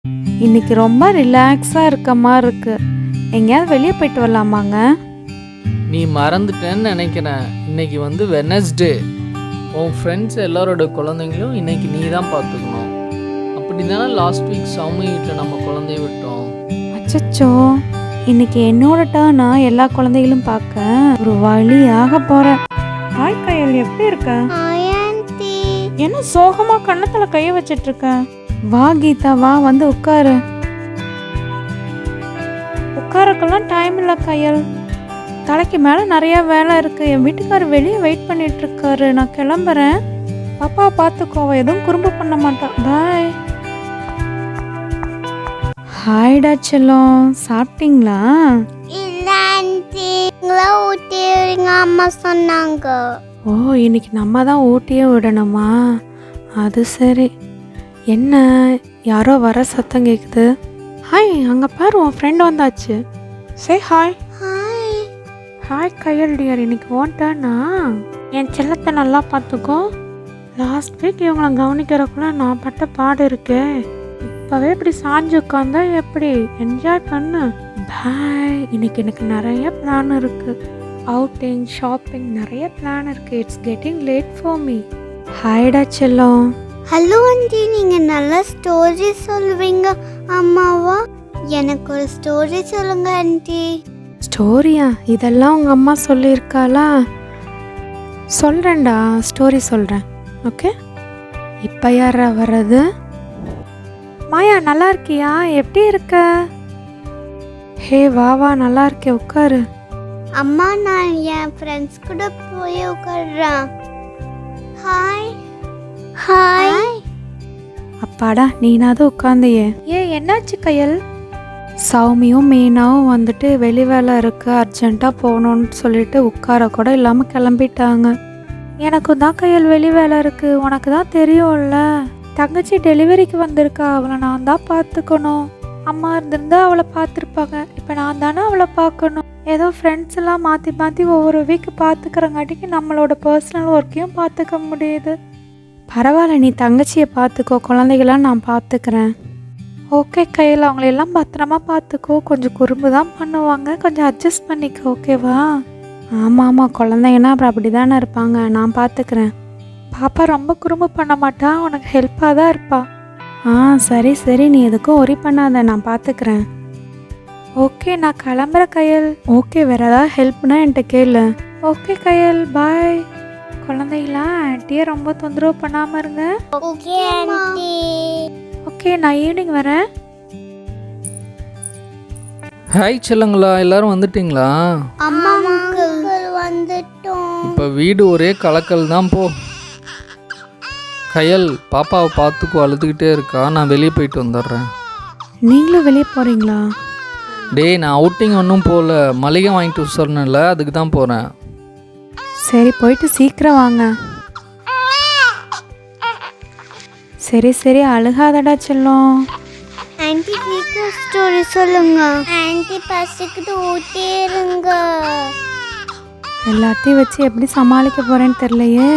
இன்னைக்கு ரொம்ப ரிலாக்ஸாக இருக்க மாதிரி இருக்கு. எங்கேயாவது வெளியே போயிட்டு வரலாமாங்க? நீ மறந்துட்டேன்னு நினைக்கிறேன். இன்னைக்கு வந்து வெனஸ்டே. உன் ஃப்ரெண்ட்ஸ் எல்லாரோட குழந்தைங்களும் இன்னைக்கு நீ தான் பார்த்துக்கணும். அப்படி தானே லாஸ்ட் வீக் சௌமி வீட்டில் நம்ம குழந்தைய விட்டோம். அச்சச்சோ, இன்னைக்கு என்னோட டர்னா எல்லா குழந்தைகளும் பார்க்க ஒரு வழியாக போகிறேன். ஹாய் கையல், எப்படி இருக்க? என்ன சோகமா கண்ணத்துல கைய வச்சிட்டு இருக்க? வா கீதா, வா வந்து உட்காரு. உட்காரக்கெல்லாம் டைம் இல்லை கையல். தலைக்கு மேலே நிறைய வேலை இருக்கு. என் வீட்டுக்காரர் வெளியே வெயிட் பண்ணிட்டு இருக்காரு. நான் கிளம்புறேன். பாப்பா பார்த்துக்கோ, எதுவும் குறும்பு பண்ண மாட்டான். பாய். ஹாய்டா செல்லம், சாப்பிட்டீங்களா? அம்மா சொன்னாங்க. ஓ, இன்னைக்கு நம்ம தான் ஊட்டியே விடணுமா? அது சரி. என்ன யாரோ வர சத்தம் கேட்குது. ஹாய், அங்கே பாரு, உன் ஃப்ரெண்ட் வந்தாச்சு. Say hi. ஹாய் கையல் டியர், இன்னைக்கு ஓன்ட்டானா? என் செல்லத்தை நல்லா பார்த்துக்கோ. லாஸ்ட் வீக் இவங்களை கவனிக்கிறக்குள்ள நான் பட்ட பாடு இருக்கே. இப்போவே இப்படி சாஞ்சு உட்காந்தா எப்படி? என்ஜாய் பண்ணு. பாய். இன்னைக்கு எனக்கு நிறைய பிளான் இருக்கு. அவுட்டிங், ஷாப்பிங், நிறைய பிளான் இருக்கு. It's getting late for me. ஹாய்டா செல்லம். ஹலோ ஆண்டி, நீங்க நல்ல ஸ்டோரி சொல்வீங்க அம்மாவா? எனக்கு ஒரு ஸ்டோரி சொல்லுங்க ஆண்டி. ஸ்டோரியா? இதெல்லாம் உங்கள் அம்மா சொல்லியிருக்காளா? சொல்கிறேன்டா, ஸ்டோரி சொல்கிறேன். ஓகே. இப்போ யாரா வர்றது? மாயா, நல்லா இருக்கியா? எப்படி இருக்க? ஹே வா வா, நல்லா இருக்கே, உட்காரு. அம்மா, நான் என் ஃப்ரெண்ட்ஸ் கூட போய் உட்கார்றேன். Hi hi. அப்பாடா, நீனாவது உட்காந்தையே. என்னாச்சு கையல்? சௌமியும் மீனாவும் வந்துட்டு வெளி வேலை இருக்கு, அர்ஜென்ட்டாக போகணுன்னு சொல்லிட்டு உட்கார கூட இல்லாமல் கிளம்பிட்டாங்க. எனக்கும் தான் கையல் வெளி வேலை இருக்கு. உனக்கு தான் தெரியும்ல, தங்கச்சி டெலிவரிக்கு வந்திருக்கா. அவளை நான் தான் பார்த்துக்கணும். அம்மா இருந்திருந்தா அவளை பார்த்துருப்பாங்க. இப்போ நான் தானே அவளை பார்க்கணும். ஏதோ ஃப்ரெண்ட்ஸ் எல்லாம் மாற்றி மாற்றி ஒவ்வொரு வீக்கு பார்த்துக்கிறங்காட்டிக்கு நம்மளோட பர்சனல் ஒர்க்கையும் பார்த்துக்க முடியுது. பரவாயில்ல, நீ தங்கச்சியை பார்த்துக்கோ, குழந்தைகளாம் நான் பார்த்துக்கிறேன். ஓகே கையில், அவங்களெல்லாம் பத்திரமா பார்த்துக்கோ. கொஞ்சம் குறும்பு தான் பண்ணுவாங்க, கொஞ்சம் அட்ஜஸ்ட் பண்ணிக்கோ, ஓகேவா? ஆமாம் ஆமாம், குழந்தைங்கன்னா அப்புறம் அப்படி தானே இருப்பாங்க. நான் பார்த்துக்கிறேன். பாப்பா ரொம்ப குறும்பு பண்ண மாட்டா, உனக்கு ஹெல்ப்பாக தான் இருப்பா. சரி சரி, நீ எதுக்கும் ஒரி பண்ணாத, நான் பார்த்துக்கிறேன். ஓகே, நான் கிளம்புற கையல். ஓகே, வேறு ஏதாவது ஹெல்ப்னா என்கிட்ட கேளு. ஓகே கையல், பாய். குழந்தைகளா, ஆண்டியை ரொம்ப தொந்தரவு பண்ணாமல் இருங்க. Okay aunty. ஓகே, நான் ஈவினிங் வரேன். ஹாய் செல்லங்களா, எல்லாரும் வந்துட்டீங்களா? அம்மா வந்துட்டோம். இப்போ வீடு ஒரே கலக்கல் தான். போ கயல், பாப்பாவை பார்த்துக்கோ, அழுதுகிட்டே இருக்கா. நான் வெளியே போயிட்டு வந்துடுறேன். நீங்களும் வெளியே போகிறீங்களா? டேய், நான் அவுட்டிங் ஒன்றும் போகல, மளிகை வாங்கிட்டு சொன்னேன்ல, அதுக்கு தான் போகிறேன். சரி, போயிட்டு சீக்கிரம் வாங்க. சரி சரி, அழுகாதடா செல்லம். ஆண்டி, சீக்கிரம் ஸ்டோரி சொல்லுங்க. ஆண்டி பசிக்குது, ஊட்டி இருங்க. எல்லாத்தையும் வச்சு எப்படி சமாளிக்க போகிறேன்னு தெரியலையே.